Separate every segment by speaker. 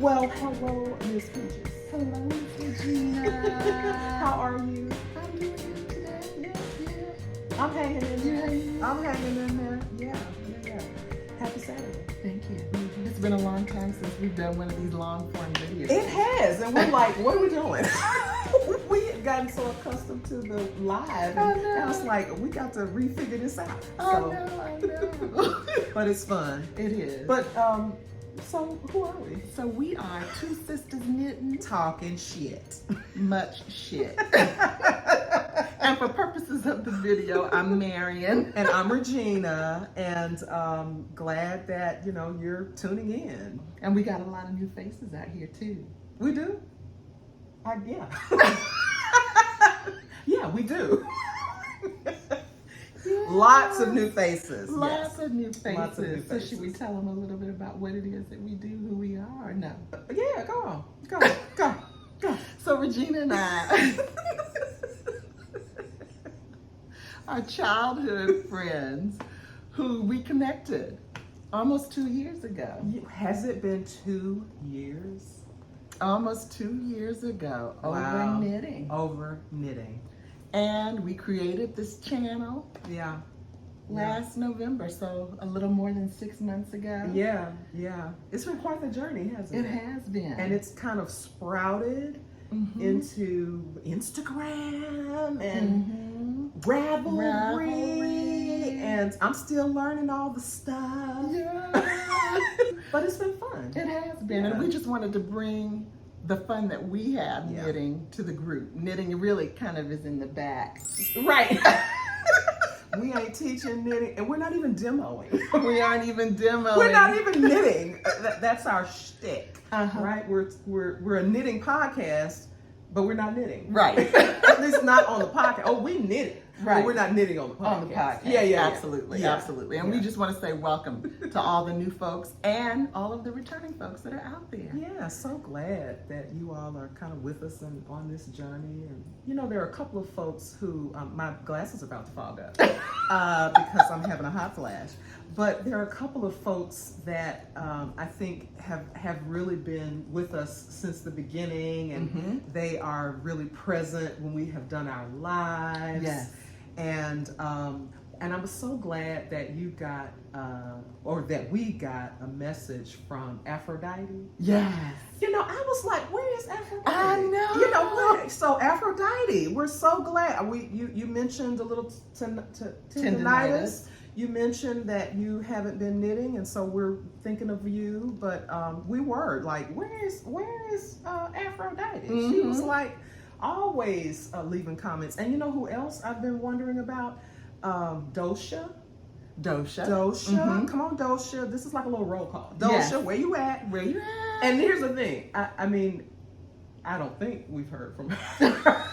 Speaker 1: Well, hello, Miss Peaches.
Speaker 2: Hello, Miss Regina.
Speaker 1: How are you?
Speaker 2: I'm doing good today. Yeah.
Speaker 1: I'm hanging in there.
Speaker 2: Yeah.
Speaker 1: I'm hanging in there. Yeah. Happy Saturday.
Speaker 2: Thank you. It's been a long time since we've done one of these long form videos.
Speaker 1: It has, and we're like, what are we doing? We had gotten so accustomed to the live, and I was like, we got to refigure this out.
Speaker 2: I know.
Speaker 1: But it's fun.
Speaker 2: It is.
Speaker 1: But so who are we?
Speaker 2: So we are two sisters knitting,
Speaker 1: Talking shit.
Speaker 2: much shit. And for purposes of the video, I'm Marion.
Speaker 1: And I'm Regina, and glad that, you're tuning in.
Speaker 2: And we got a lot of new faces out here too.
Speaker 1: We do? Yeah. Yeah, we do.
Speaker 2: Yeah.
Speaker 1: Lots of new faces.
Speaker 2: Lots of new faces.
Speaker 1: Lots of new
Speaker 2: So
Speaker 1: faces.
Speaker 2: should we tell them a little bit about what it is that we do, who we are, or no?
Speaker 1: Yeah, go on. Go.
Speaker 2: So Regina and I are childhood friends who we connected almost 2 years ago.
Speaker 1: Has it been 2 years?
Speaker 2: Almost 2 years ago.
Speaker 1: Wow.
Speaker 2: Over knitting.
Speaker 1: Over knitting.
Speaker 2: And we created this channel
Speaker 1: Yeah.
Speaker 2: last November, so a little more than 6 months ago.
Speaker 1: Yeah. It's been quite the journey, hasn't it?
Speaker 2: It has been.
Speaker 1: And it's kind of sprouted into Instagram and Ravelry. And I'm still learning all the stuff.
Speaker 2: Yeah.
Speaker 1: But it's been fun.
Speaker 2: It has been.
Speaker 1: Yeah.
Speaker 2: And we just wanted to bring the fun that we have knitting to the group. Knitting really kind of is in the back.
Speaker 1: Right. We ain't teaching knitting, and we're not even demoing.
Speaker 2: We aren't even demoing.
Speaker 1: We're not even knitting. That's our shtick,
Speaker 2: Uh-huh.
Speaker 1: right? We're a knitting podcast, but we're not knitting.
Speaker 2: Right.
Speaker 1: At least not on the podcast. Oh, we knitting.
Speaker 2: Right.
Speaker 1: But we're not knitting on the podcast.
Speaker 2: On the podcast.
Speaker 1: Yeah.
Speaker 2: Absolutely.
Speaker 1: Yeah.
Speaker 2: Absolutely. And we just want to say welcome to all the new folks and all of the returning folks that are out there.
Speaker 1: Yeah, so glad that you all are kind of with us and on this journey. And there are a couple of folks who my glasses are about to fog up because I'm having a hot flash. But there are a couple of folks that I think have really been with us since the beginning, and they are really present when we have done our lives.
Speaker 2: Yes.
Speaker 1: And I'm so glad that you got, or that we got a message from Aphrodite.
Speaker 2: Yes.
Speaker 1: I was like, where is Aphrodite?
Speaker 2: I know.
Speaker 1: What? So Aphrodite, we're so glad. You mentioned a little tendinitis. You mentioned that you haven't been knitting, and so we're thinking of you. But we were like, where is Aphrodite? She was like, always leaving comments. And you know who else I've been wondering about? Dosha. Come on, Dosha. This is like a little roll call. Dosha, where you at?
Speaker 2: Where you at?
Speaker 1: And here's the thing. I mean, I don't think we've heard from her.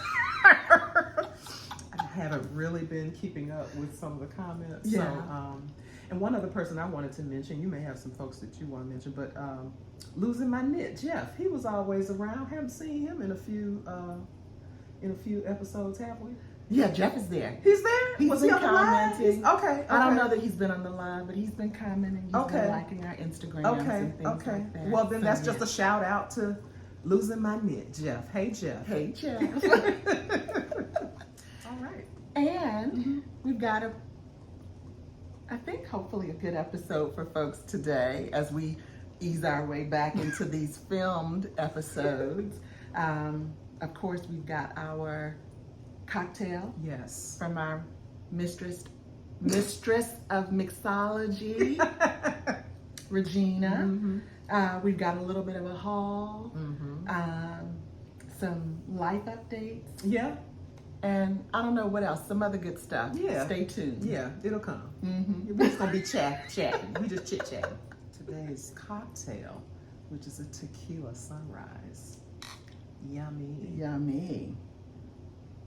Speaker 1: I haven't really been keeping up with some of the comments.
Speaker 2: Yeah.
Speaker 1: So, and one other person I wanted to mention, you may have some folks that you want to mention, but losing my knit, Jeff. He was always around. Haven't seen him in a few episodes, have we?
Speaker 2: Yeah, Jeff is there.
Speaker 1: He's there?
Speaker 2: He's been commenting.
Speaker 1: Okay.
Speaker 2: I don't know that he's been on the live, but he's been commenting. He's been liking our Instagrams and things like that.
Speaker 1: Well, then that's just a shout out to losing my knit, Jeff. Hey, Jeff.
Speaker 2: Hey, Jeff.
Speaker 1: All right.
Speaker 2: And we've got I think hopefully a good episode for folks today as we ease our way back into these filmed episodes. Of course, we've got our cocktail.
Speaker 1: Yes.
Speaker 2: From our mistress of mixology, Regina. We've got a little bit of a haul, some life updates.
Speaker 1: Yeah.
Speaker 2: And I don't know what else, some other good stuff.
Speaker 1: Yeah.
Speaker 2: Stay tuned.
Speaker 1: Yeah, it'll come. We're just going to be chatting. We just chit-chatting. Today's cocktail, which is a Tequila Sunrise. Yummy.
Speaker 2: Yummy.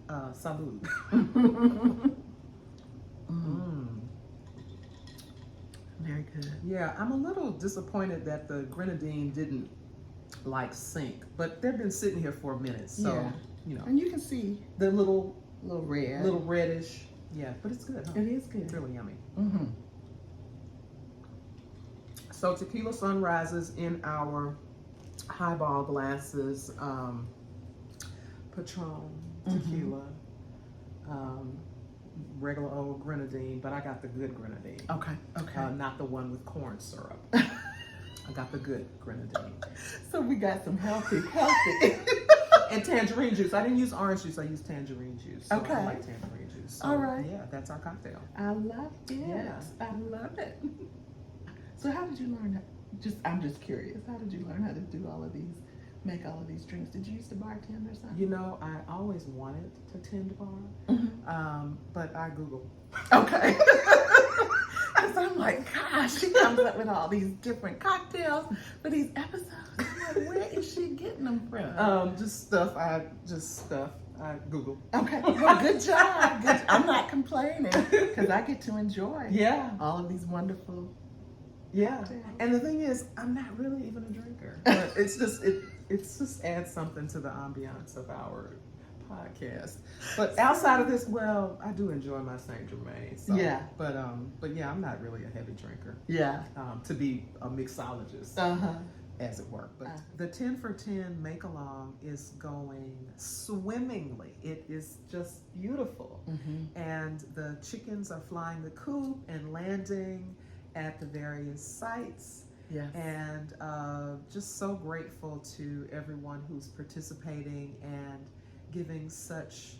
Speaker 1: Salud.
Speaker 2: Very good.
Speaker 1: Yeah, I'm a little disappointed that the grenadine didn't sink, but they've been sitting here for a minute, so
Speaker 2: And you can see
Speaker 1: the little
Speaker 2: red,
Speaker 1: little reddish. Yeah, but it's good. Huh?
Speaker 2: It is good.
Speaker 1: It's really yummy. So Tequila Sunrises in our highball glasses, Patron, tequila, regular old grenadine, but I got the good grenadine.
Speaker 2: Okay. Okay.
Speaker 1: Not the one with corn syrup. I got the good grenadine.
Speaker 2: So we got some healthy.
Speaker 1: And tangerine juice. I didn't use orange juice. I used tangerine juice. So
Speaker 2: Okay.
Speaker 1: I like tangerine juice. So,
Speaker 2: All right.
Speaker 1: Yeah, that's our cocktail.
Speaker 2: I love it.
Speaker 1: Yeah.
Speaker 2: I love it. So how did you learn? I'm just curious. How did you learn how to do all of these, make all of these drinks? Did you used to bartend or something?
Speaker 1: You know, I always wanted to tend a bar, but I Google.
Speaker 2: Okay. Because I'm like, gosh, she comes up with all these different cocktails for these episodes. I'm like, where is she getting them from?
Speaker 1: Just stuff. I Google.
Speaker 2: Okay, well, good job. Good. I'm not complaining because I get to enjoy
Speaker 1: Yeah.
Speaker 2: all of these wonderful.
Speaker 1: Yeah. And the thing is, I'm not really even a drinker. But it's just adds something to the ambiance of our podcast. But outside of this, well, I do enjoy my Saint Germain. So,
Speaker 2: Yeah.
Speaker 1: But yeah, I'm not really a heavy drinker.
Speaker 2: Yeah.
Speaker 1: To be a mixologist, as it were. But the 10 for 10 make along is going swimmingly. It is just beautiful. And the chickens are flying the coop and landing at the various sites.
Speaker 2: Yes.
Speaker 1: And just so grateful to everyone who's participating and giving such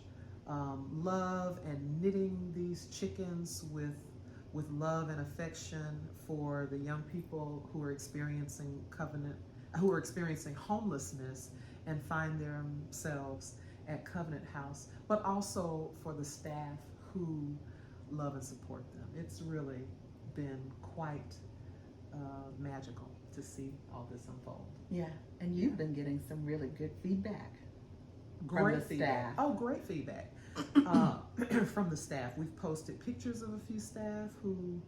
Speaker 1: love and knitting these chickens with love and affection for the young people who are experiencing homelessness and find themselves at Covenant House, but also for the staff who love and support them. It's really been quite magical to see all this unfold.
Speaker 2: Yeah, and you've been getting some really good feedback.
Speaker 1: Great
Speaker 2: the
Speaker 1: feedback.
Speaker 2: staff.
Speaker 1: Oh, great feedback from the staff. We've posted pictures of a few staff who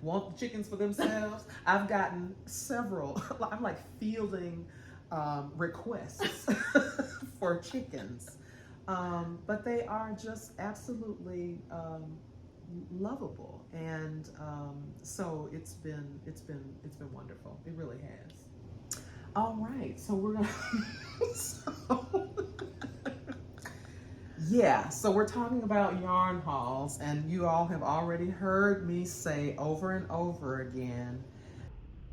Speaker 1: want the chickens for themselves. I've gotten several. I'm like fielding requests for chickens, but they are just absolutely lovable, and so it's been wonderful. It really has. All right, so we're gonna. So we're talking about yarn hauls, and you all have already heard me say over and over again,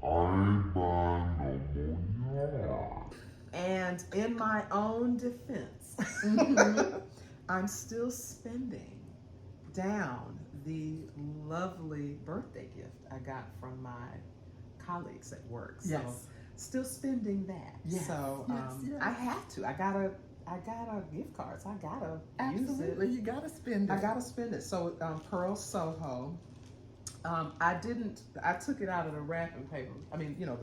Speaker 1: I buy no more yarn. And in my own defense, I'm still spending down the lovely birthday gift I got from my colleagues at work. So
Speaker 2: Yes.
Speaker 1: still spending that.
Speaker 2: Yes.
Speaker 1: So
Speaker 2: Yes.
Speaker 1: I have to. I got a gift card, so I gotta
Speaker 2: Absolutely,
Speaker 1: use it.
Speaker 2: you gotta spend it.
Speaker 1: I gotta spend it. So Pearl Soho. I took it out of the wrapping paper. I mean, you know,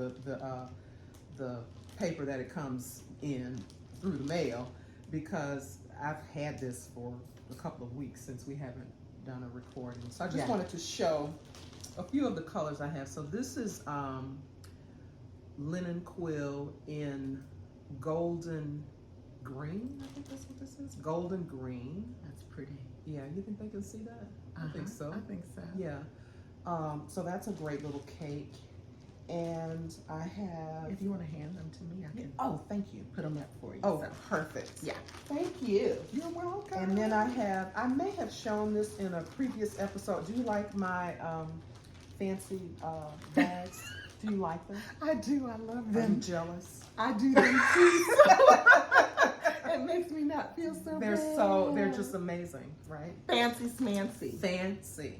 Speaker 1: the paper that it comes in through the mail, because I've had this for a couple of weeks since we haven't done a recording. So I just wanted to show a few of the colors I have. So this is linen quill in golden green. I think that's what this is. Golden green.
Speaker 2: That's pretty.
Speaker 1: Yeah, you think they can see that? I think so.
Speaker 2: I think so.
Speaker 1: Yeah. So that's a great little cake. And I have.
Speaker 2: If you want to hand them to me, I can
Speaker 1: Oh, thank you.
Speaker 2: put them up for you.
Speaker 1: Oh,
Speaker 2: so.
Speaker 1: perfect.
Speaker 2: Yeah.
Speaker 1: Thank you.
Speaker 2: You're welcome.
Speaker 1: And then I may have shown this in a previous episode. Do you like my fancy bags? Do you like them?
Speaker 2: I do. I love
Speaker 1: Are you
Speaker 2: them.
Speaker 1: jealous?
Speaker 2: I do them too. It makes me not feel so
Speaker 1: They're
Speaker 2: bad.
Speaker 1: just amazing, right?
Speaker 2: fancy smancy.
Speaker 1: Fancy.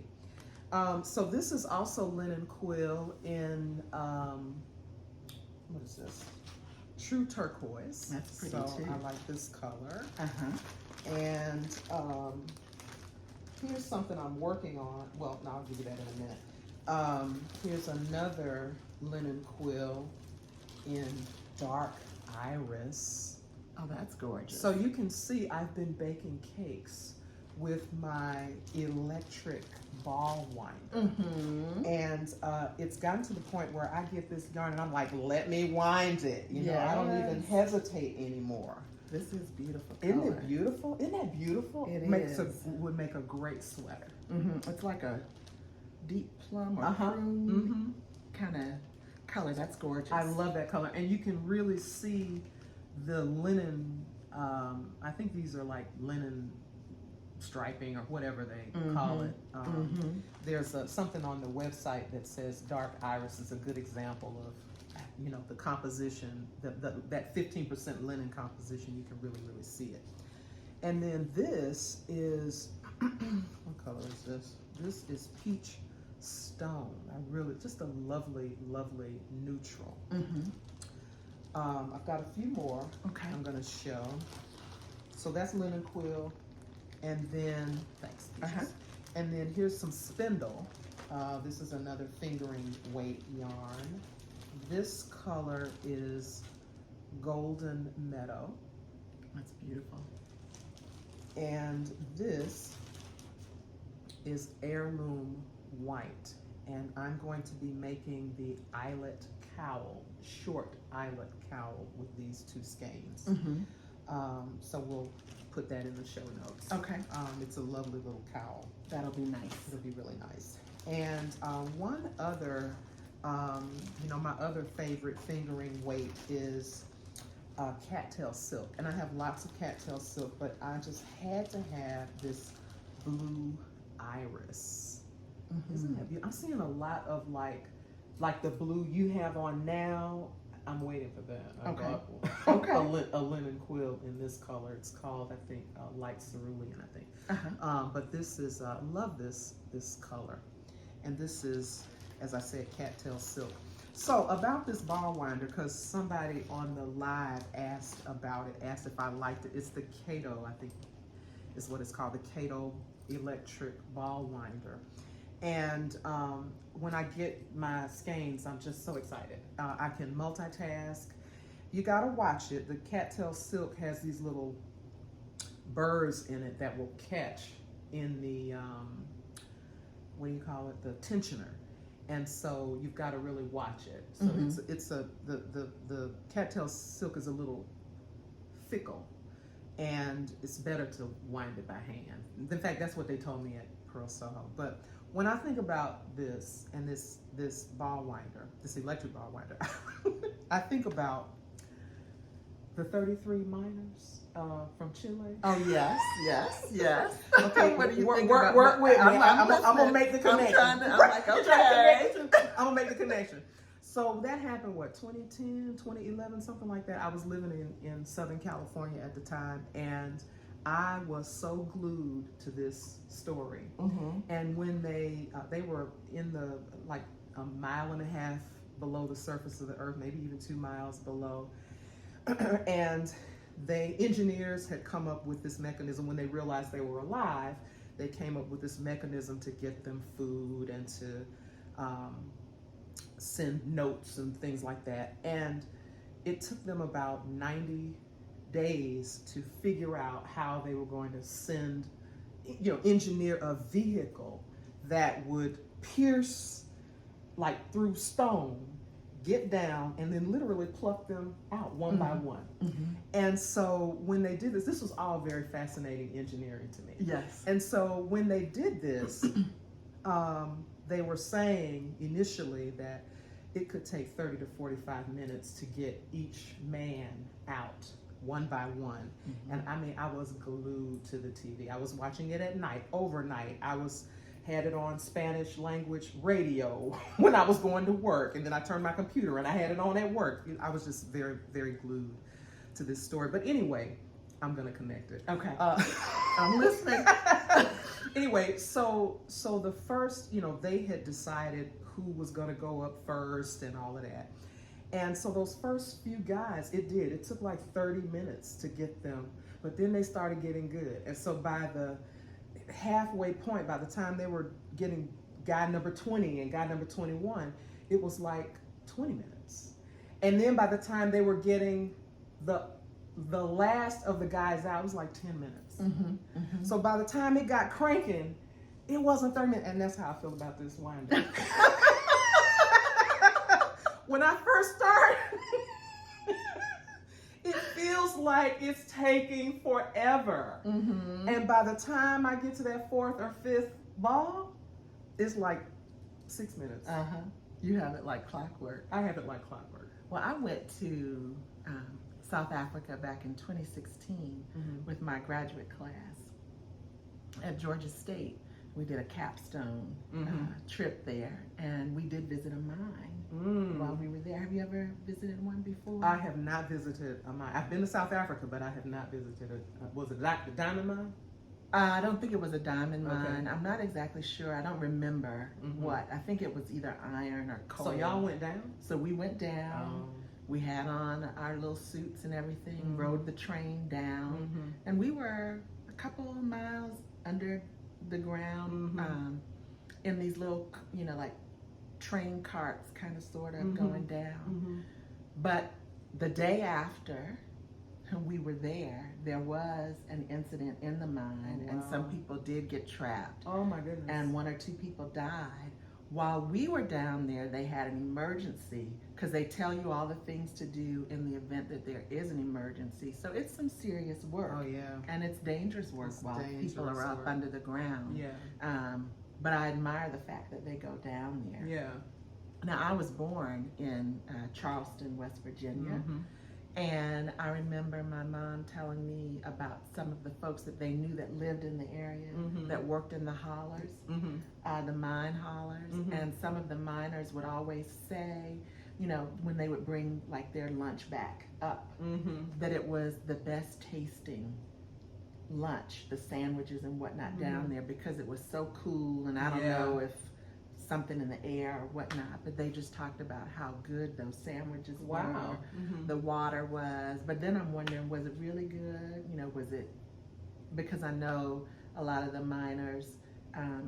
Speaker 1: So this is also linen quill in what is this? True turquoise.
Speaker 2: That's pretty
Speaker 1: so
Speaker 2: too.
Speaker 1: I like this color.
Speaker 2: And
Speaker 1: Here's something I'm working on. Well, no, I'll give you that in a minute. Here's another linen quill in dark iris.
Speaker 2: oh, that's gorgeous.
Speaker 1: So you can see I've been baking cakes with my electric ball winder. And it's gotten to the point where I get this yarn and I'm like, let me wind it. You know, I don't even hesitate anymore.
Speaker 2: This is beautiful.
Speaker 1: Isn't
Speaker 2: color.
Speaker 1: it beautiful? Isn't that beautiful?
Speaker 2: It
Speaker 1: Makes
Speaker 2: is.
Speaker 1: Would make a great sweater.
Speaker 2: It's like a deep plum or
Speaker 1: Uh-huh.
Speaker 2: prune kind color. That's gorgeous.
Speaker 1: I love that color. And you can really see the linen, I think these are like linen striping or whatever they call it. There's something on the website that says dark iris is a good example of, you know, the composition, that 15% linen composition. You can really see it. And then this is, what color is this? This is peach stone. Just a lovely neutral. I've got a few more.
Speaker 2: Okay.
Speaker 1: I'm gonna show. So that's linen quill, and then thanks. And then here's some spindle. This is another fingering weight yarn. This color is golden meadow.
Speaker 2: That's beautiful.
Speaker 1: And this is heirloom white. And I'm going to be making the eyelet cowl, short eyelet cowl with these two skeins. So we'll put that in the show notes.
Speaker 2: Okay.
Speaker 1: It's a lovely little cowl.
Speaker 2: That'll be nice.
Speaker 1: It'll be really nice. And one other, you know, my other favorite fingering weight is cattail silk. And I have lots of cattail silk, but I just had to have this blue iris. Isn't that beautiful? I'm seeing a lot of like the blue you have on now. I'm waiting for that.
Speaker 2: Okay.
Speaker 1: A linen quill in this color. It's called, I think, light cerulean, I think. But this is, love this color. And this is, as I said, cattail silk. So about this ball winder, because somebody on the live asked about it, asked if I liked it. It's the Kato, I think is what it's called, the Kato electric ball winder. And when I get my skeins, I'm just so excited. I can multitask. You gotta watch it. The cattail silk has these little burrs in it that will catch in the, what do you call it? The tensioner. And so you've got to really watch it. So the cattail silk is a little fickle, and it's better to wind it by hand. In fact, that's what they told me at Pearl Soho. But when I think about this and this ball winder, this electric ball winder, I think about the 33 miners from Chile.
Speaker 2: Oh yes.
Speaker 1: Okay,
Speaker 2: what do you think
Speaker 1: work
Speaker 2: about?
Speaker 1: with me. I'm
Speaker 2: listening.
Speaker 1: gonna make the connection.
Speaker 2: I'm like, okay.
Speaker 1: I'm gonna make the connection. So that happened, what, 2010, 2011, something like that. I was living in Southern California at the time, and I was so glued to this story. And when they were in the, like, a mile and a half below the surface of the earth, maybe even 2 miles below, and engineers had come up with this mechanism. When they realized they were alive, they came up with this mechanism to get them food and to send notes and things like that. And it took them about 90 days to figure out how they were going to send, engineer a vehicle that would pierce, like, through stone, get down, and then literally pluck them out one by one. And so when they did this was all very fascinating engineering to me.
Speaker 2: Yes.
Speaker 1: And so when they did this, they were saying initially that it could take 30 to 45 minutes to get each man out one by one. And I mean, I was glued to the TV. I was watching it at night, overnight. Had it on Spanish language radio when I was going to work, and then I turned my computer and I had it on at work. I was just very, very glued to this story. But anyway, I'm gonna connect it.
Speaker 2: Okay. I'm listening.
Speaker 1: Anyway, so the first, they had decided who was gonna go up first and all of that. And so those first few guys, it took like 30 minutes to get them, but then they started getting good. And so by the halfway point, by the time they were getting guy number 20 and guy number 21, it was like 20 minutes. And then by the time they were getting the last of the guys out, it was like 10 minutes. So by the time it got cranking, it wasn't 30 minutes. And that's how I feel about this winder. When I first started, it feels like it's taking forever. And by the time I get to that 4th or 5th ball, it's like 6 minutes.
Speaker 2: You have it like clockwork.
Speaker 1: I have it like clockwork.
Speaker 2: Well, I went to South Africa back in 2016 with my graduate class at Georgia State. We did a capstone trip there, and we did visit a mine while we were there. Have you ever visited one before?
Speaker 1: I have not visited a mine. I've been to South Africa, but I have not visited was it the diamond mine?
Speaker 2: I don't think it was a diamond mine. I'm not exactly sure. I don't remember what. I think it was either iron or coal.
Speaker 1: So y'all went down?
Speaker 2: So we went down. We had on our little suits and everything, rode the train down, and we were a couple of miles under the ground in these little, like train carts, kind of sort of going down. But the day after we were there was an incident in the mine, and some people did get trapped.
Speaker 1: Oh my goodness.
Speaker 2: And 1 or 2 people died. While we were down there, they had an emergency, because they tell you all the things to do in the event that there is an emergency. So it's some serious work.
Speaker 1: Oh yeah.
Speaker 2: And it's dangerous work while people are up under the ground.
Speaker 1: Yeah.
Speaker 2: But I admire the fact that they go down there.
Speaker 1: Yeah.
Speaker 2: Now, I was born in Charleston, West Virginia. And I remember my mom telling me about some of the folks that they knew that lived in the area, that worked in the hollers, the mine hollers. And some of the miners would always say, when they would bring like their lunch back up, that it was the best tasting lunch, the sandwiches and whatnot down there, because it was so cool. And I don't know if something in the air or whatnot, but they just talked about how good those sandwiches were, the water was. But then I'm wondering, was it really good? Was it, because I know a lot of the miners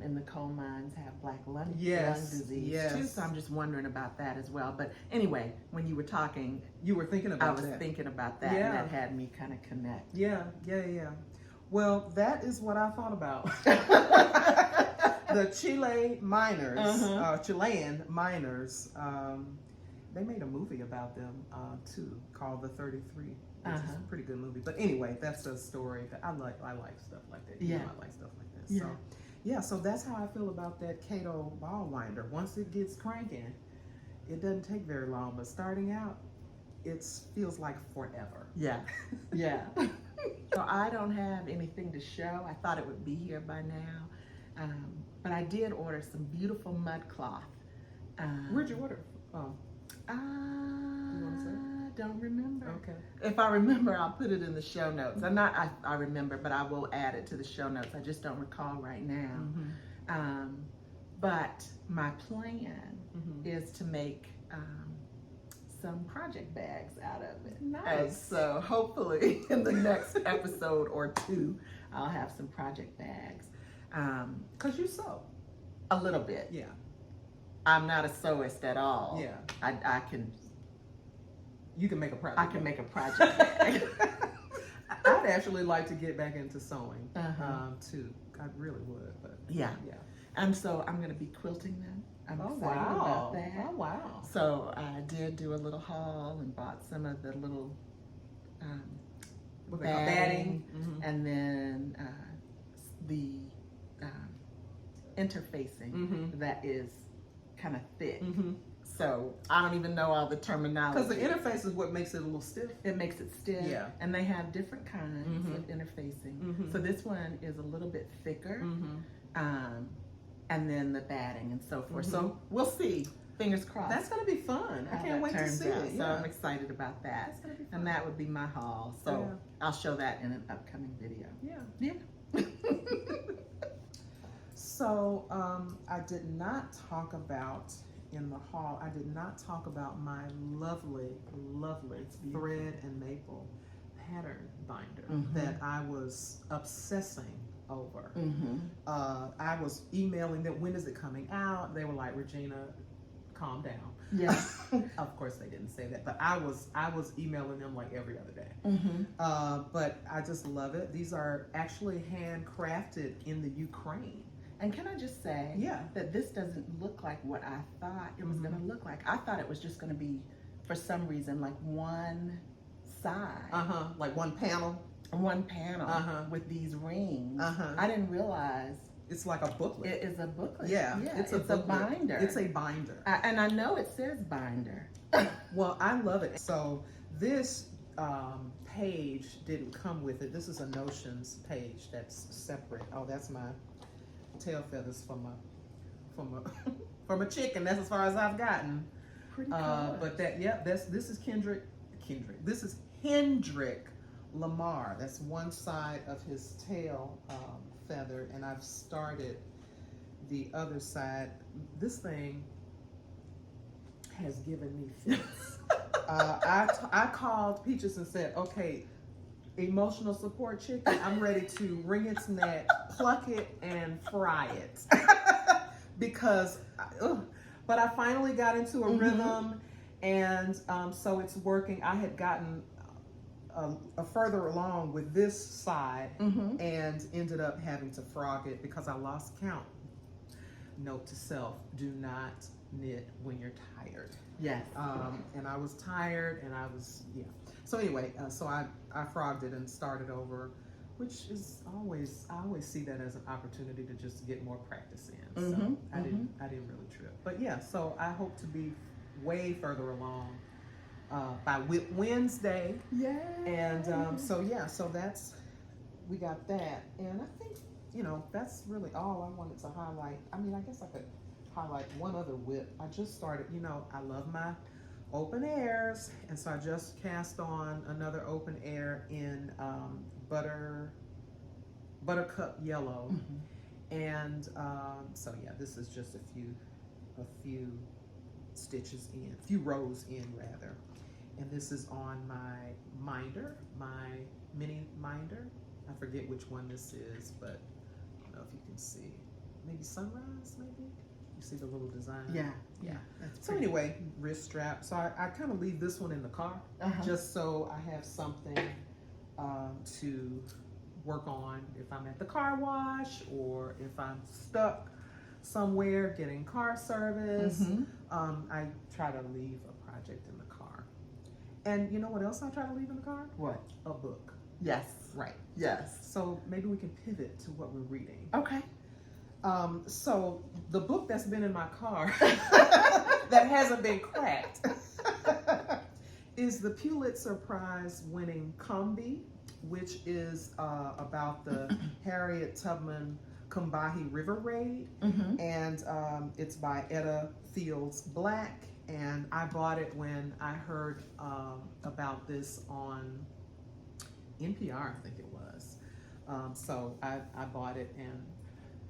Speaker 2: in the coal mines have black lung disease too, so I'm just wondering about that as well. But anyway, when you were talking,
Speaker 1: you were thinking about that.
Speaker 2: I was thinking about that, and that had me kind of connect.
Speaker 1: Yeah. Well, that is what I thought about. The Chilean miners, they made a movie about them too, called The 33, which is a pretty good movie. But anyway, that's a story that I like stuff like that. I like stuff like this. So that's how I feel about that Cato ball winder. Once it gets cranking, it doesn't take very long, but starting out, it feels like forever.
Speaker 2: Yeah. So I don't have anything to show. I thought it would be here by now. But I did order some beautiful mud cloth.
Speaker 1: Where'd you order?
Speaker 2: Don't remember.
Speaker 1: Okay.
Speaker 2: If I remember, I'll put it in the show notes. I remember, but I will add it to the show notes. I just don't recall right now. But my plan is to make some project bags out of it.
Speaker 1: Nice.
Speaker 2: And so hopefully in the next episode or 2, I'll have some project bags.
Speaker 1: Cause you sew
Speaker 2: a little bit.
Speaker 1: Yeah.
Speaker 2: I'm not a sewist at all.
Speaker 1: Yeah.
Speaker 2: I can.
Speaker 1: You can make a project.
Speaker 2: I can make a project bag.
Speaker 1: I'd actually like to get back into sewing too. I really would, but
Speaker 2: yeah. And so I'm going to be quilting them. I'm excited about that.
Speaker 1: Oh wow!
Speaker 2: So I did do a little haul and bought some of the little batting, and then the interfacing that is kind of thick. So I don't even know all the terminology.
Speaker 1: Because the interface is what makes it a little stiff.
Speaker 2: It makes it stiff.
Speaker 1: Yeah.
Speaker 2: And they have different kinds of interfacing. So this one is a little bit thicker. And then the batting and so forth. So we'll see. Fingers crossed.
Speaker 1: That's going to be fun. I can't wait to see it.
Speaker 2: So I'm excited about that.
Speaker 1: That's gonna be fun.
Speaker 2: And that would be my haul. So I'll show that in an upcoming video.
Speaker 1: Yeah. So I did not talk about in the haul, I did not talk about my lovely thread and maple pattern binder that I was obsessing over. I was emailing them, when is it coming out? They were like, Regina, calm down.
Speaker 2: Yeah.
Speaker 1: Of course they didn't say that, but I was emailing them like every other day. But I just love it. These are actually handcrafted in the Ukraine.
Speaker 2: And can I just say that this doesn't look like what I thought it was going to look like. I thought it was just going to be, for some reason, like one side.
Speaker 1: Like one panel.
Speaker 2: With these rings. I didn't realize
Speaker 1: It's like a booklet.
Speaker 2: It is a booklet.
Speaker 1: Yeah,
Speaker 2: it's a
Speaker 1: booklet.
Speaker 2: binder.
Speaker 1: It's a binder.
Speaker 2: And I know it says binder.
Speaker 1: Well, I love it. So this page didn't come with it. This is a notions page that's separate. Oh, that's my tail feathers from a from a chicken. That's as far as I've gotten.
Speaker 2: Pretty cool.
Speaker 1: But this is Kendrick. This is Hendrick Lamar. That's one side of his tail feather, and I've started the other side. This thing has given me fits. I called Peaches and said, okay, emotional support chicken, I'm ready to wring its neck, pluck it, and fry it. Because, but I finally got into a rhythm, and so it's working. I had gotten further along with this side and ended up having to frog it because I lost count. Note to self, do not knit when you're tired.
Speaker 2: Yes.
Speaker 1: And I was tired, and I was, so anyway, so I frogged it and started over, which is I always see that as an opportunity to just get more practice in. So I didn't really trip, but yeah, so I hope to be way further along by Wednesday.
Speaker 2: Yeah.
Speaker 1: And so that's, we got that, and I think that's really all I wanted to highlight. I mean, I guess I could highlight one other whip. I just started, I love my open airs, and so I just cast on another open air in buttercup yellow, and so yeah, this is just a few stitches in, a few rows in rather, and this is on my minder, my mini minder. I forget which one this is, but I don't know if you can see. Maybe Sunrise, maybe? You see the little design?
Speaker 2: Yeah.
Speaker 1: So anyway, wrist strap. So I kind of leave this one in the car, just so I have something to work on if I'm at the car wash or if I'm stuck somewhere getting car service. I try to leave a project in the car. And you know what else I try to leave in the car?
Speaker 2: What?
Speaker 1: A book.
Speaker 2: Yes.
Speaker 1: Right.
Speaker 2: Yes.
Speaker 1: So maybe we can pivot to what we're reading.
Speaker 2: Okay.
Speaker 1: So the book that's been in my car that hasn't been cracked is the Pulitzer Prize winning Combee, which is about the Harriet Tubman Combahee River Raid, and it's by Etta Fields Black, and I bought it when I heard about this on NPR, I think it was. So I bought it, and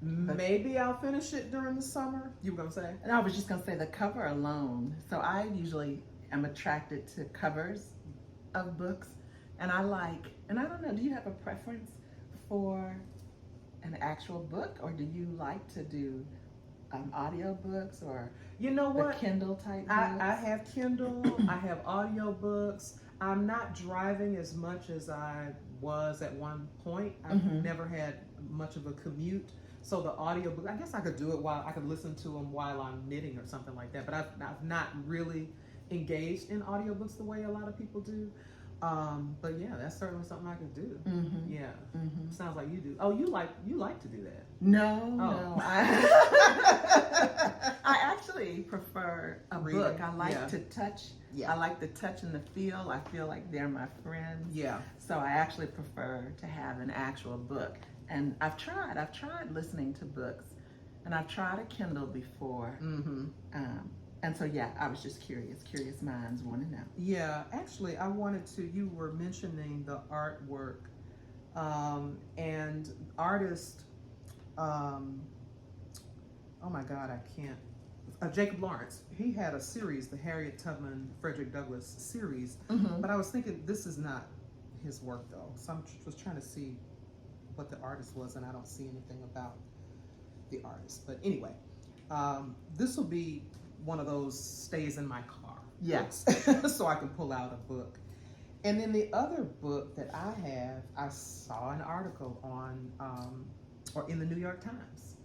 Speaker 1: maybe I'll finish it during the summer. You were gonna say?
Speaker 2: And I was just gonna say the cover alone. So I usually am attracted to covers of books, and I don't know, do you have a preference for an actual book, or do you like to do audio books or the Kindle type books?
Speaker 1: I have Kindle, I have audio books. I'm not driving as much as I was at one point. I've never had much of a commute. So the audio book, I guess I could do it while I could listen to them while I'm knitting or something like that. But I've not really engaged in audiobooks the way a lot of people do. But yeah, that's certainly something I could do. Yeah. Sounds like you do. Oh, you like to do that?
Speaker 2: No. I actually prefer a book. I like to touch. I like the touch and the feel. I feel like they're my friends.
Speaker 1: Yeah.
Speaker 2: So I actually prefer to have an actual book. And I've tried listening to books, and I've tried a Kindle before. And so yeah, I was just curious minds want to know. Yeah,
Speaker 1: actually I wanted to, you were mentioning the artwork, and artist, oh my God, I can't, Jacob Lawrence, he had a series, the Harriet Tubman Frederick Douglass series, but I was thinking this is not his work though, so I was trying to see what the artist was, and I don't see anything about the artist. But anyway, this will be one of those stays in my car.
Speaker 2: Yes.
Speaker 1: So I can pull out a book. And then the other book that I have, I saw an article on, or in the New York Times,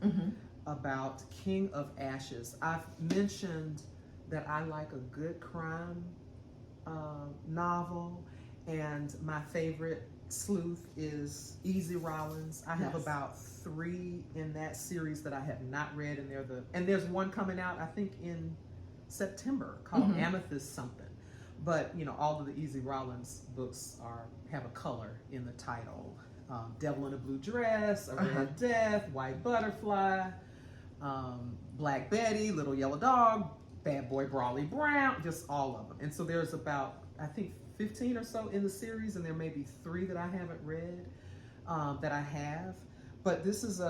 Speaker 1: about King of Ashes. I've mentioned that I like a good crime novel, and my favorite sleuth is Easy Rollins. I have
Speaker 2: Yes.
Speaker 1: about 3 in that series that I have not read, and there's one coming out I think in September called Amethyst something. But all of the Easy Rollins books have a color in the title. Devil in a Blue Dress, A Red Death, White Butterfly, Black Betty, Little Yellow Dog, Bad Boy Brawley Brown, just all of them. And so there's about, I think, 15 or so in the series, and there may be 3 that I haven't read that I have. But this is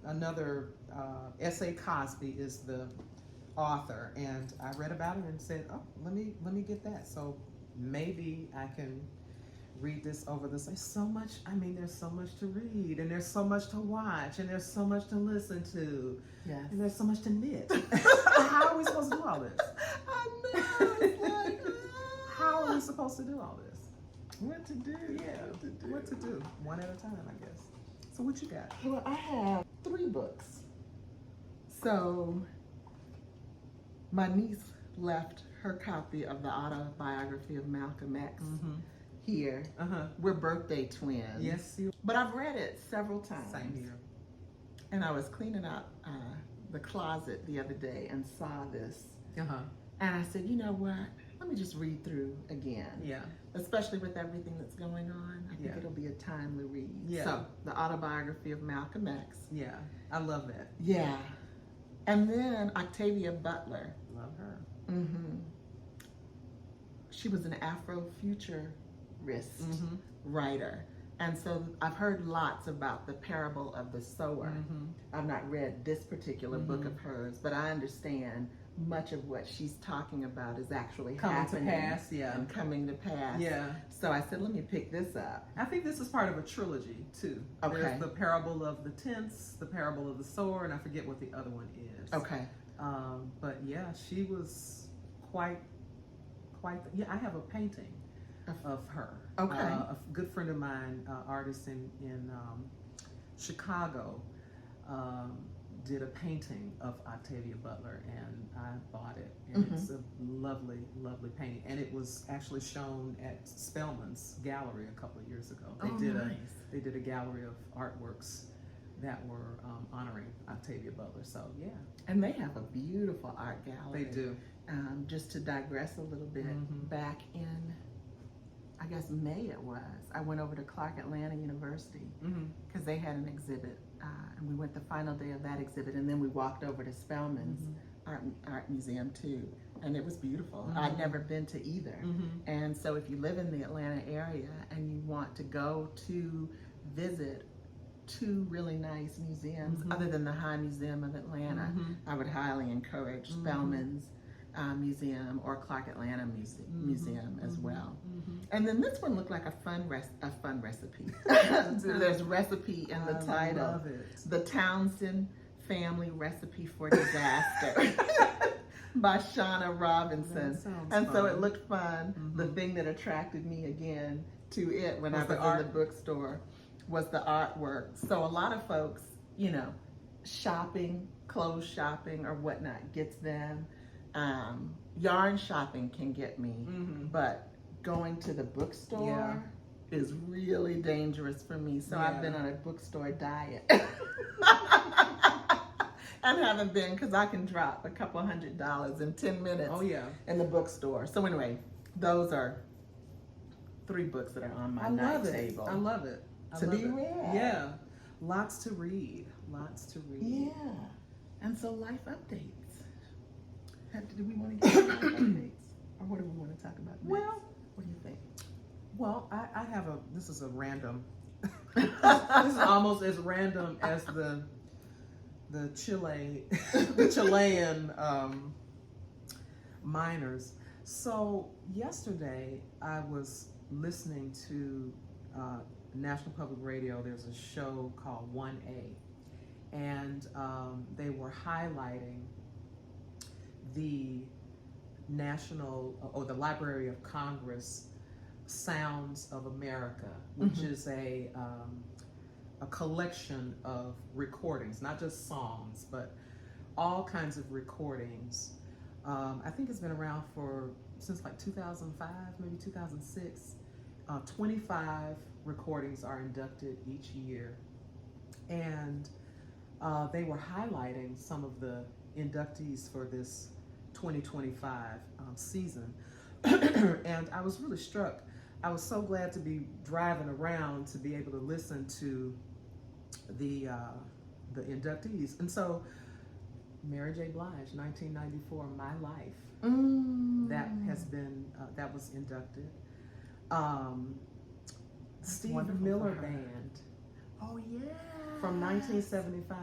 Speaker 1: another S.A. Cosby is the author, and I read about it and said, oh, let me get that. So maybe I can read this over this. There's so much, there's so much to read, and there's so much to watch, and there's so much to listen to, and there's so much to knit. How are we supposed to do all this?
Speaker 2: I know. It's like,
Speaker 1: how are we supposed to do all this?
Speaker 2: what to do?
Speaker 1: Yeah, what to do? One at a time, I guess. So what you got?
Speaker 2: Well, I have 3 books. So my niece left her copy of the autobiography of Malcolm X here. We're birthday twins.
Speaker 1: Yes, you.
Speaker 2: But I've read it several times.
Speaker 1: Same here.
Speaker 2: And I was cleaning out the closet the other day and saw this. And I said, you know what? Let me just read through again.
Speaker 1: Yeah.
Speaker 2: Especially with everything that's going on. I think it'll be a timely read.
Speaker 1: Yeah.
Speaker 2: So, the autobiography of Malcolm X.
Speaker 1: Yeah, I love that.
Speaker 2: Yeah. And then Octavia Butler.
Speaker 1: Love her.
Speaker 2: She was an Afrofuturist writer. And so I've heard lots about the parable of the sower. I've not read this particular book of hers, but I understand much of what she's talking about is actually
Speaker 1: Coming to
Speaker 2: happening
Speaker 1: pass, yeah.
Speaker 2: and coming to pass.
Speaker 1: Yeah.
Speaker 2: So I said, let me pick this up.
Speaker 1: I think this is part of a trilogy too.
Speaker 2: Okay.
Speaker 1: There's the parable of the tents, the parable of the sower, and I forget what the other one is.
Speaker 2: Okay.
Speaker 1: But yeah, she was quite. Yeah, I have a painting of her.
Speaker 2: Okay.
Speaker 1: A good friend of mine, artist in Chicago, did a painting of Octavia Butler, and I bought it. And it's a lovely, lovely painting. And it was actually shown at Spellman's gallery a couple of years ago. They did a gallery of artworks that were honoring Octavia Butler. So yeah.
Speaker 2: And they have a beautiful art gallery.
Speaker 1: They do.
Speaker 2: Just to digress a little bit, back in, I guess May it was, I went over to Clark Atlanta University because they had an exhibit, and we went the final day of that exhibit, and then we walked over to Spellman's art museum too, and it was beautiful. I'd never been to either, and so if you live in the Atlanta area and you want to go to visit 2 really nice museums, other than the High Museum of Atlanta, I would highly encourage Spellman's museum or Clark Atlanta museum as well. And then this one looked like a fun recipe. There's recipe in the title.
Speaker 1: I love it.
Speaker 2: The Townsend Family Recipe for Disaster by Shauna Robinson. And so it looked fun. The thing that attracted me again to it when I was in the bookstore was the artwork. So a lot of folks, shopping, clothes shopping or whatnot gets them. Yarn shopping can get me, but going to the bookstore is really dangerous for me. So I've been on a bookstore diet. And haven't been because I can drop a couple $100 in 10 minutes in the bookstore. So anyway, those are 3 books that are on my night table.
Speaker 1: I love it.
Speaker 2: To be read.
Speaker 1: Yeah. Lots to read. Lots to read.
Speaker 2: Yeah. And so life updates. Do we want to get life updates? Or what do we want to talk about next?
Speaker 1: Well,
Speaker 2: what do you think?
Speaker 1: Well, I have this is a random, this is almost as random as the Chilean miners. So yesterday I was listening to National Public Radio. There's a show called 1A, and they were highlighting the the Library of Congress Sounds of America, which is a collection of recordings, not just songs, but all kinds of recordings. I think it's been around since like 2005, maybe 2006. 25 recordings are inducted each year, and they were highlighting some of the inductees for this 2025 season. And I was really struck. I was so glad to be driving around to be able to listen to the inductees. And so Mary J. Blige, 1994, My Life, that has been that was inducted. Steve Miller Band.
Speaker 2: Oh yeah.
Speaker 1: From 1975,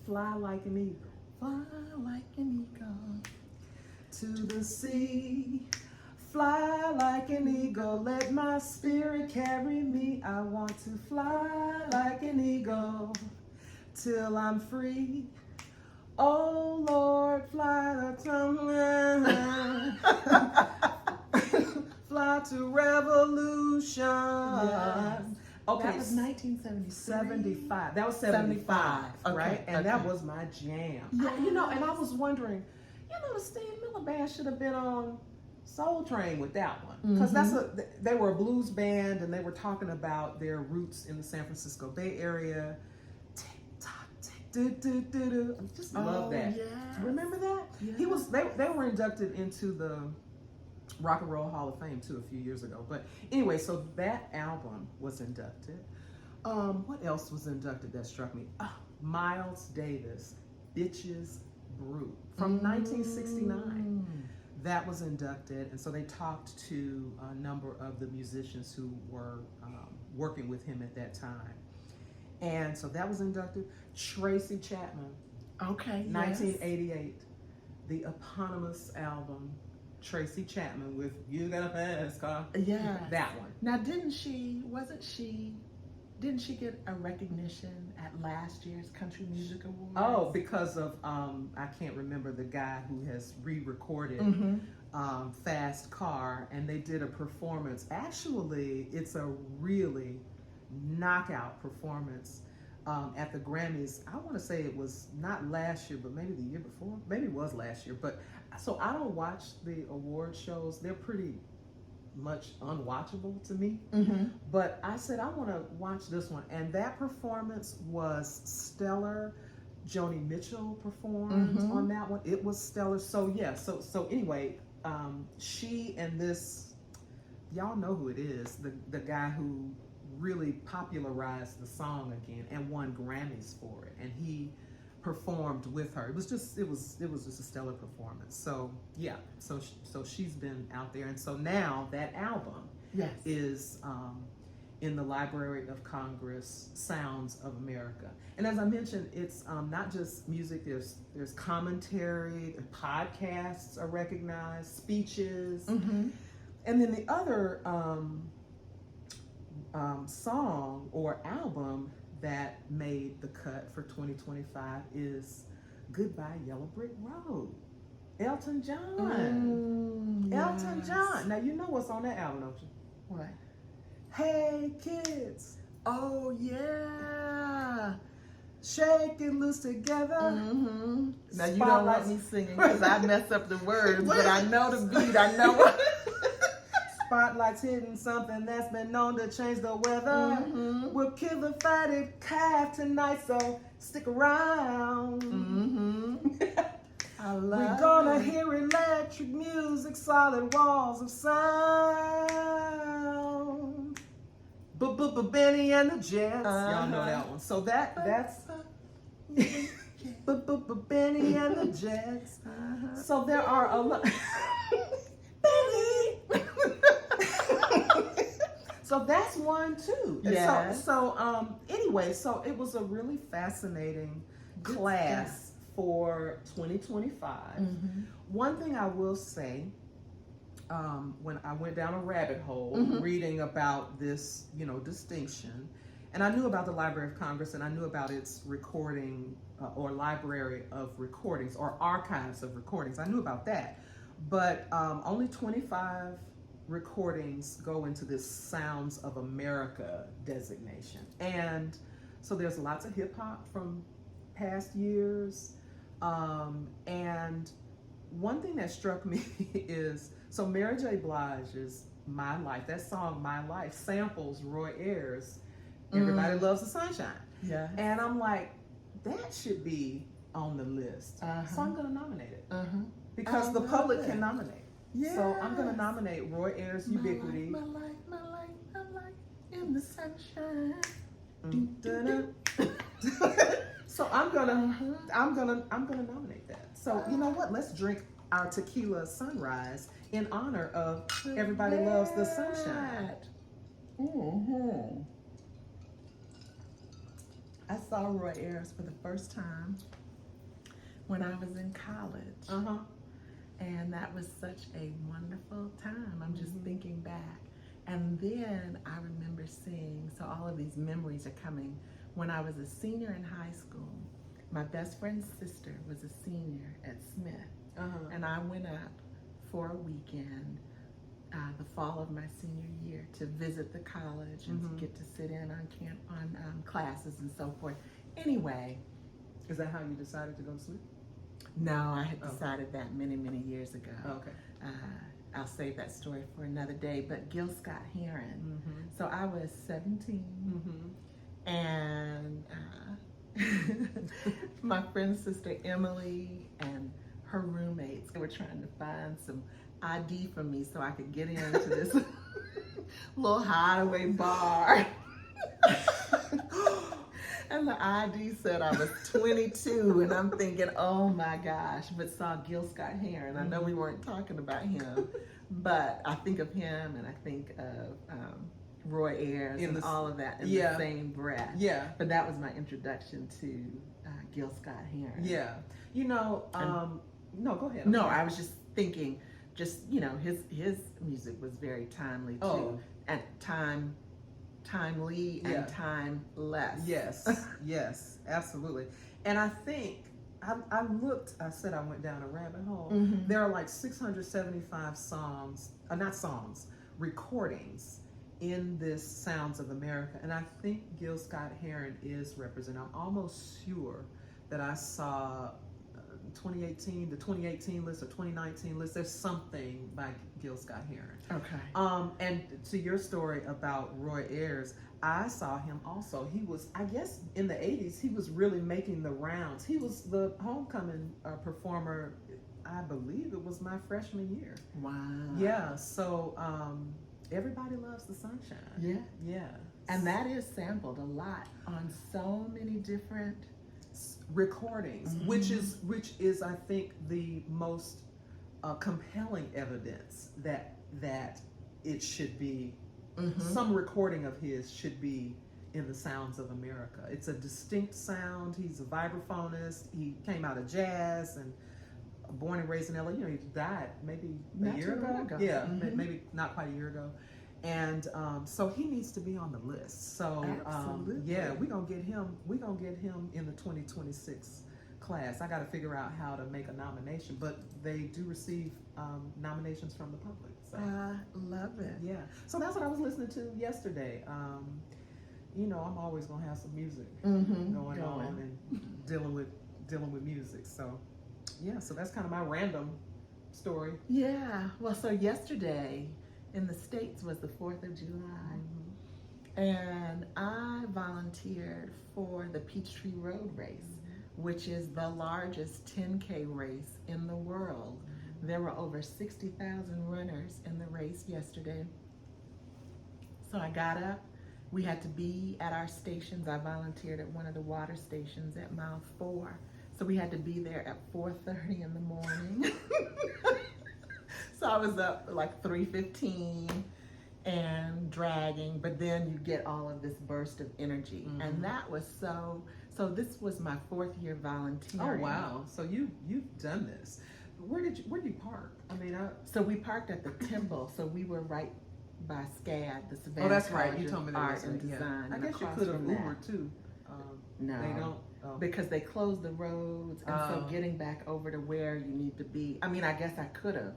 Speaker 1: Fly Like an Eagle.
Speaker 2: Fly like an eagle.
Speaker 1: To the sea, fly like an eagle, let my spirit carry me. I want to fly like an eagle till I'm free. Oh Lord, fly the tongue, fly to revolution.
Speaker 2: Yes.
Speaker 1: Okay,
Speaker 2: That was 1975.
Speaker 1: That was 75,
Speaker 2: Okay,
Speaker 1: right? And
Speaker 2: okay.
Speaker 1: that was my jam.
Speaker 2: Yes.
Speaker 1: And I was wondering, the Steve Miller Band should have been on Soul Train with that one, because they were a blues band, and they were talking about their roots in the San Francisco Bay Area. Tick tock, tick, do do do do. I just love that.
Speaker 2: Yes.
Speaker 1: Remember that?
Speaker 2: Yes.
Speaker 1: They were inducted into the Rock and Roll Hall of Fame too a few years ago. But anyway, so that album was inducted. What else was inducted that struck me? Miles Davis, Bitches Brew, from 1969. That was inducted, and so they talked to a number of the musicians who were working with him at that time. And so that was inducted. Tracy Chapman,
Speaker 2: Okay.
Speaker 1: 1988, the eponymous album, Tracy Chapman with You Got a Fast Car.
Speaker 2: Yeah.
Speaker 1: That one.
Speaker 2: Now, didn't she get a recognition at last year's Country Music Awards?
Speaker 1: Oh, because of, I can't remember the guy who has re-recorded Fast Car, and they did a performance. Actually, it's a really knockout performance at the Grammys. I want to say it was not last year, but maybe the year before. Maybe it was last year. But so I don't watch the award shows. They're pretty much unwatchable to me. But I said I want to watch this one, and that performance was stellar. Joni Mitchell performed on that one. It was stellar. So yeah. So anyway, she and this, y'all know who it is. The guy who really popularized the song again and won Grammys for it, and he performed with her. It was just a stellar performance. So yeah, so she's been out there, and so now that album is in the Library of Congress, Sounds of America. And as I mentioned, it's not just music. There's commentary, the podcasts are recognized, speeches, and then the other song or album that made the cut for 2025 is Goodbye Yellow Brick Road. Elton John. Elton John. Now you know what's on that album, don't you?
Speaker 2: What?
Speaker 1: Hey kids,
Speaker 2: Oh yeah.
Speaker 1: shake it loose together.
Speaker 2: Now you don't want me singing because I mess up the words, but I know the beat. I know what.
Speaker 1: Spotlights hitting something that's been known to change the weather. We'll kill the fatted calf tonight, so stick around.
Speaker 2: I love
Speaker 1: We're gonna hear electric music, solid walls of sound. Benny and the Jets. Y'all know that one. So that's Benny and the Jets. So there are a lot. Benny. So that's one too.
Speaker 2: Yeah.
Speaker 1: So anyway, so it was a really fascinating class for 2025. One thing I will say, when I went down a rabbit hole reading about this, distinction, and I knew about the Library of Congress, and I knew about its recording or library of recordings or archives of recordings. I knew about that, but only 25 recordings go into this Sounds of America designation. And so there's lots of hip hop from past years. And one thing that struck me is, So Mary J. Blige's My Life, that song My Life samples Roy Ayers' Everybody Loves the Sunshine.
Speaker 2: Yeah.
Speaker 1: And I'm like, that should be on the list. So I'm going to nominate it. Because the public can nominate.
Speaker 2: Yeah.
Speaker 1: So I'm going to nominate Roy Ayers' Ubiquity.
Speaker 2: My life in the sunshine.
Speaker 1: So I'm gonna nominate that. So you know what? Let's drink our Tequila Sunrise in honor of Everybody Loves the Sunshine.
Speaker 2: I saw Roy Ayers for the first time when I was in college. And that was such a wonderful time. I'm just thinking back. And then I remember seeing, so all of these memories are coming. When I was a senior in high school, my best friend's sister was a senior at Smith. And I went up for a weekend, the fall of my senior year, to visit the college and to get to sit in on classes and so forth. Anyway.
Speaker 1: Is that how you decided to go to Smith?
Speaker 2: No, I had decided that many, many years ago.
Speaker 1: Okay.
Speaker 2: I'll save that story for another day. But Gil Scott Heron. So I was 17, and my friend's sister Emily and her roommates, they were trying to find some ID for me so I could get into this little hideaway bar. And the ID said I was 22, and I'm thinking, oh my gosh, but saw Gil Scott Heron. I know we weren't talking about him, but I think of him and I think of Roy Ayers and all of that in the same breath.
Speaker 1: Yeah.
Speaker 2: But that was my introduction to Gil Scott Heron.
Speaker 1: Yeah. You know, no, go ahead.
Speaker 2: No, I was just thinking, you know, his music was very timely too. And timely and timeless.
Speaker 1: Yes, yes, absolutely. And I think I said I went down a rabbit hole. There are like 675 recordings in this Sounds of America. And I think Gil Scott Heron is represented. I'm almost sure that I saw 2018 list or 2019 list. There's something by Gil Scott Heron.
Speaker 2: Okay.
Speaker 1: And to your story about Roy Ayers, I saw him also. He was, I guess, in the 80s, he was really making the rounds. He was the homecoming performer, I believe it was my freshman year.
Speaker 2: Wow.
Speaker 1: Yeah, so Everybody Loves the Sunshine.
Speaker 2: Yeah.
Speaker 1: Yeah.
Speaker 2: And that is sampled a lot on so many different
Speaker 1: recordings, which is I think the most compelling evidence that it should be some recording of his should be in the Sounds of America. It's a distinct sound. He's a vibraphonist. He came out of jazz and born and raised in LA. You know, he died maybe a year ago. Yeah, maybe not quite a year ago. And so he needs to be on the list. So yeah, we're gonna get him in the 2026 class. I got to figure out how to make a nomination, but they do receive nominations from the public. So
Speaker 2: I love it.
Speaker 1: yeah. So that's what I was listening to yesterday. You know, I'm always gonna have some music going on and dealing with music. So yeah, so that's kind of my random story.
Speaker 2: Yeah. Well, so yesterday in the States was the 4th of July. And I volunteered for the Peachtree Road Race, which is the largest 10K race in the world. There were over 60,000 runners in the race yesterday. So I got up. We had to be at our stations. I volunteered at one of the water stations at mile 4. So we had to be there at 4:30 in the morning. So I was up like 3:15 and dragging, but then you get all of this burst of energy. And that was so this was my 4th year volunteering.
Speaker 1: Oh wow. So you've done this. Where did you park? I mean,
Speaker 2: so we parked at the Temple, so we were right by SCAD, the Savannah
Speaker 1: Oh, that's right.
Speaker 2: College
Speaker 1: You told me
Speaker 2: of
Speaker 1: that
Speaker 2: Art
Speaker 1: yesterday.
Speaker 2: and Design.
Speaker 1: I
Speaker 2: and
Speaker 1: guess you
Speaker 2: across
Speaker 1: could have
Speaker 2: from that.
Speaker 1: Ubered too.
Speaker 2: No,
Speaker 1: they don't. Oh.
Speaker 2: Because they closed the roads, and so getting back over to where you need to be. I mean, I guess I could have,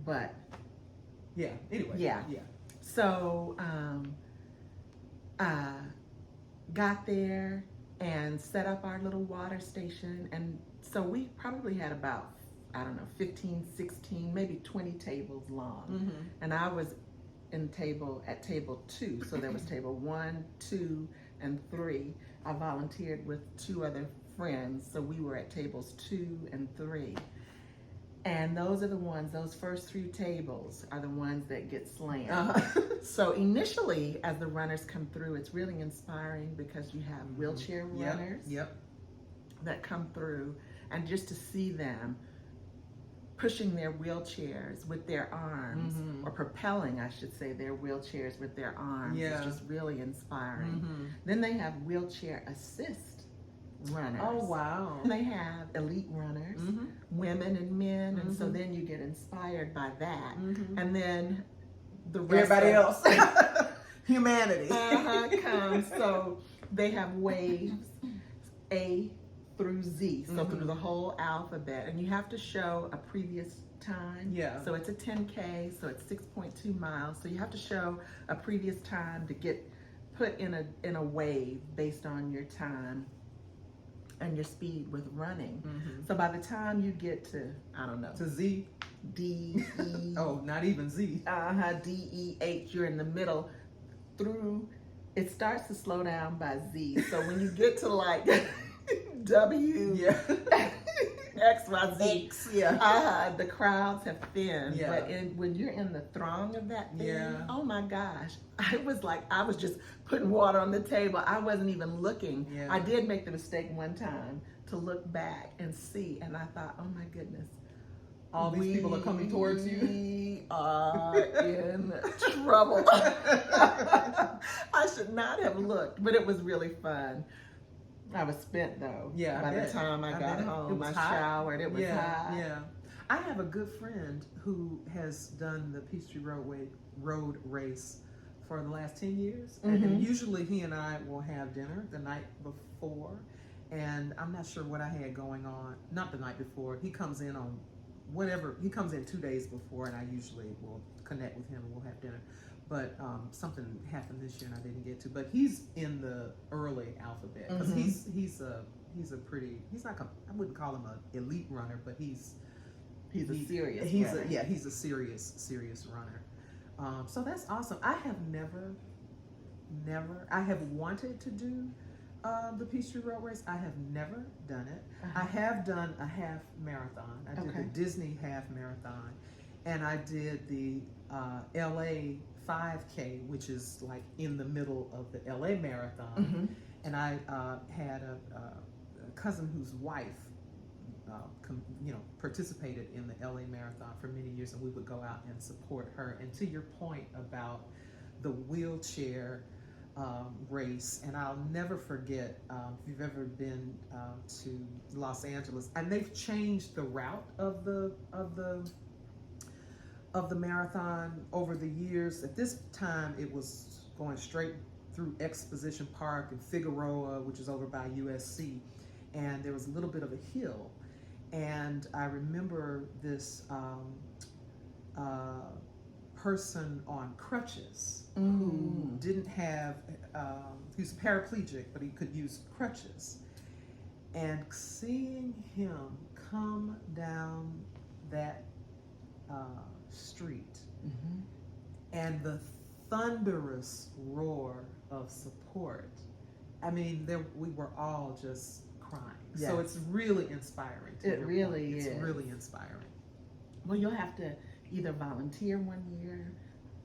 Speaker 2: but
Speaker 1: yeah. Anyway.
Speaker 2: Yeah. So, got there and set up our little water station, and so we probably had about I don't know, 15, 16, maybe 20 tables long.
Speaker 1: Mm-hmm.
Speaker 2: And I was at table 2. So there was table 1, 2, and 3. I volunteered with 2 other friends. So we were at tables 2 and 3. And those are the ones, those first 3 tables are the ones that get slammed.
Speaker 1: Uh-huh.
Speaker 2: So initially, as the runners come through, it's really inspiring because you have wheelchair runners that come through, and just to see them pushing their wheelchairs with their arms, or propelling, I should say, their wheelchairs with their arms is just really inspiring. Then they have wheelchair assist runners.
Speaker 1: Oh, wow.
Speaker 2: And they have elite runners, women and men, and so then you get inspired by that. And then the rest
Speaker 1: Everybody else, humanity,
Speaker 2: comes. So they have waves A through Z, so through the whole alphabet, and you have to show a previous time.
Speaker 1: Yeah.
Speaker 2: So it's a 10K, so it's 6.2 miles. So you have to show a previous time to get put in a wave based on your time and your speed with running. So by the time you get to, I don't know,
Speaker 1: to Z,
Speaker 2: D, E,
Speaker 1: oh, not even Z,
Speaker 2: D, E, H, you're in the middle through, it starts to slow down by Z. So when you get to like W, X, Y, Z,
Speaker 1: X,
Speaker 2: the crowds have thinned.
Speaker 1: Yeah.
Speaker 2: But when you're in the throng of that thing, oh my gosh, I was just putting water on the table. I wasn't even looking.
Speaker 1: Yeah.
Speaker 2: I did make the mistake one time to look back and see, and I thought, oh my goodness,
Speaker 1: all these people are coming towards you.
Speaker 2: We are in trouble. I should not have looked, but it was really fun. I was spent though.
Speaker 1: Yeah.
Speaker 2: By the time I got home, I showered. It was hot.
Speaker 1: Yeah. I have a good friend who has done the Peachtree Road race for the last 10 years. And usually he and I will have dinner the night before. And I'm not sure what I had going on. Not the night before. He comes in on whatever. He comes in 2 days before, and I usually will connect with him and we'll have dinner. But something happened this year and I didn't get to. But he's in the early alphabet because he's a pretty, he's like I wouldn't call him an elite runner, but he's a serious runner. He's a serious runner. So that's awesome. I have never, I have wanted to do the Peachtree Road Race. I have never done it. I have done a half marathon. I did the Disney half marathon, and I did the LA 5K, which is like in the middle of the LA marathon. And I had a cousin whose wife participated in the LA marathon for many years, and we would go out and support her. And to your point about the wheelchair race, and I'll never forget, if you've ever been to Los Angeles, and they've changed the route of the marathon over the years. At this time, it was going straight through Exposition Park and Figueroa, which is over by USC, and there was a little bit of a hill. And I remember this person on crutches who didn't have, he was paraplegic, but he could use crutches. And seeing him come down that street and the thunderous roar of support, I mean, we were all just crying.
Speaker 2: Yes.
Speaker 1: So it's really inspiring.
Speaker 2: It really is.
Speaker 1: It's really inspiring.
Speaker 2: Well, you'll have to either volunteer one year.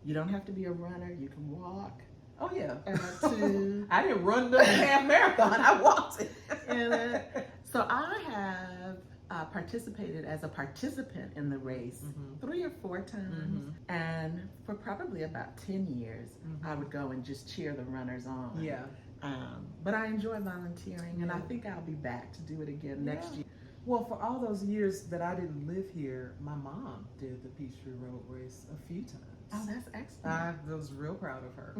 Speaker 2: You don't have to be a runner. You can walk.
Speaker 1: Oh yeah.
Speaker 2: I
Speaker 1: didn't run the half marathon. I walked it.
Speaker 2: So I have participated as a participant in the race 3 or 4 times, and for probably about 10 years, I would go and just cheer the runners on.
Speaker 1: Yeah.
Speaker 2: But I enjoy volunteering, and I think I'll be back to do it again next year.
Speaker 1: Well, for all those years that I didn't live here, my mom did the Peachtree Road Race a few times.
Speaker 2: Oh, that's excellent.
Speaker 1: I was real proud of her.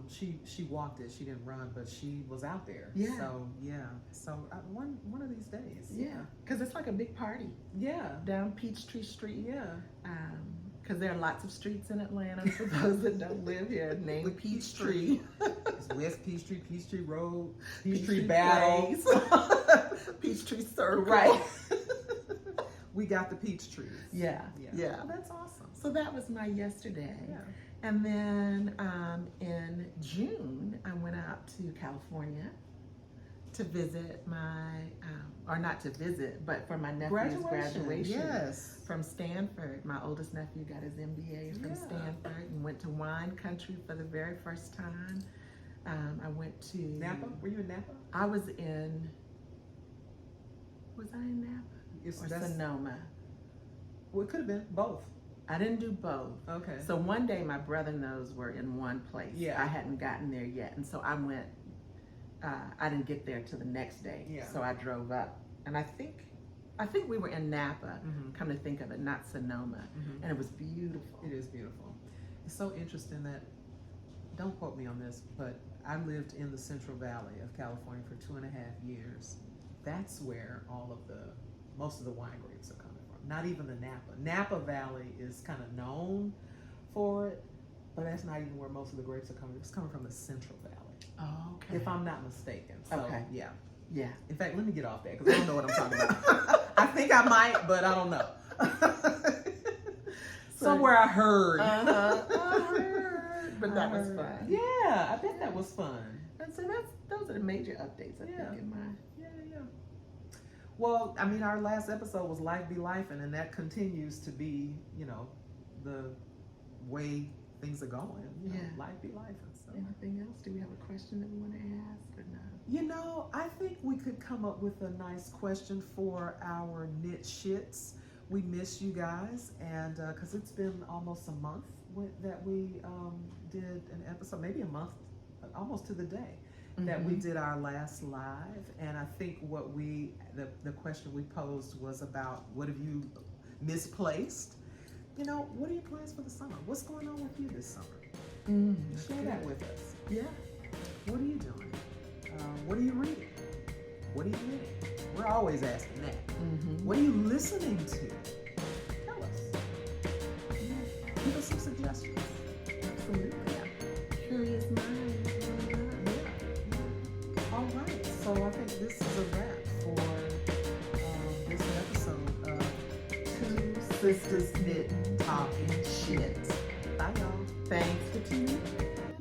Speaker 1: She walked it. She didn't run, but she was out there.
Speaker 2: Yeah.
Speaker 1: So yeah. So one of these days.
Speaker 2: Yeah. Because it's like a big party.
Speaker 1: Yeah.
Speaker 2: Down Peachtree Street.
Speaker 1: Yeah.
Speaker 2: Because there are lots of streets in Atlanta, for those that don't live here, named Peachtree.
Speaker 1: It's West Peachtree, Peachtree Road, Peachtree Battle,
Speaker 2: Peachtree Circle.
Speaker 1: Right. we got the peach trees.
Speaker 2: Yeah.
Speaker 1: Oh, that's awesome.
Speaker 2: So that was my yesterday.
Speaker 1: Yeah.
Speaker 2: And then in June, I went out to California to visit my, or not to visit, but for my nephew's graduation
Speaker 1: Yes.
Speaker 2: from Stanford. My oldest nephew got his MBA from Stanford and went to wine country for the very first time. I went to
Speaker 1: Napa? Were you in Napa?
Speaker 2: I was in Napa? Or Sonoma?
Speaker 1: Well, it could have been both.
Speaker 2: I didn't do both.
Speaker 1: Okay.
Speaker 2: So one day my brother and those were in one place.
Speaker 1: Yeah.
Speaker 2: I hadn't gotten there yet. And so I went, I didn't get there till the next day.
Speaker 1: Yeah.
Speaker 2: So I drove up. And I think we were in Napa, come to think of it, not Sonoma. And it was beautiful.
Speaker 1: It is beautiful. It's so interesting that, don't quote me on this, but I lived in the Central Valley of California for 2.5 years. That's where most of the wine grapes are coming from. Not even the Napa. Napa Valley is kind of known for it, but that's not even where most of the grapes are coming. It's coming from the Central Valley.
Speaker 2: Oh, okay.
Speaker 1: If I'm not mistaken. So,
Speaker 2: Okay.
Speaker 1: Yeah.
Speaker 2: Yeah.
Speaker 1: In fact, let me get off that because I don't know what I'm talking about. I think I might, but I don't know. Somewhere I heard.
Speaker 2: I heard. But that was fun.
Speaker 1: Yeah, I bet that was fun.
Speaker 2: And so those are the major updates, I think, in my...
Speaker 1: Yeah. Well, I mean, our last episode was Life Be Lifin', and that continues to be, the way things are going. Life be lifin'. So.
Speaker 2: Anything else? Do we have a question that we want to ask or no?
Speaker 1: I think we could come up with a nice question for our KnitShits. We miss you guys, and because it's been almost a month that we did an episode, maybe a month, almost to the day, that we did our last live. And I think the question we posed was about what have you misplaced? What are your plans for the summer? What's going on with you this summer? Share that with us.
Speaker 2: Yeah.
Speaker 1: What are you doing? What are you reading? What are you reading? We're always asking that. What are you listening to? Tell us. Give us some suggestions.
Speaker 2: Absolutely.
Speaker 1: Yeah.
Speaker 2: Curious mind.
Speaker 1: Yeah. All right. So I think this is a wrap for this episode of Two Sistahs Knittin Talkin Shit. Bye, y'all.
Speaker 2: Thanks for tuning in.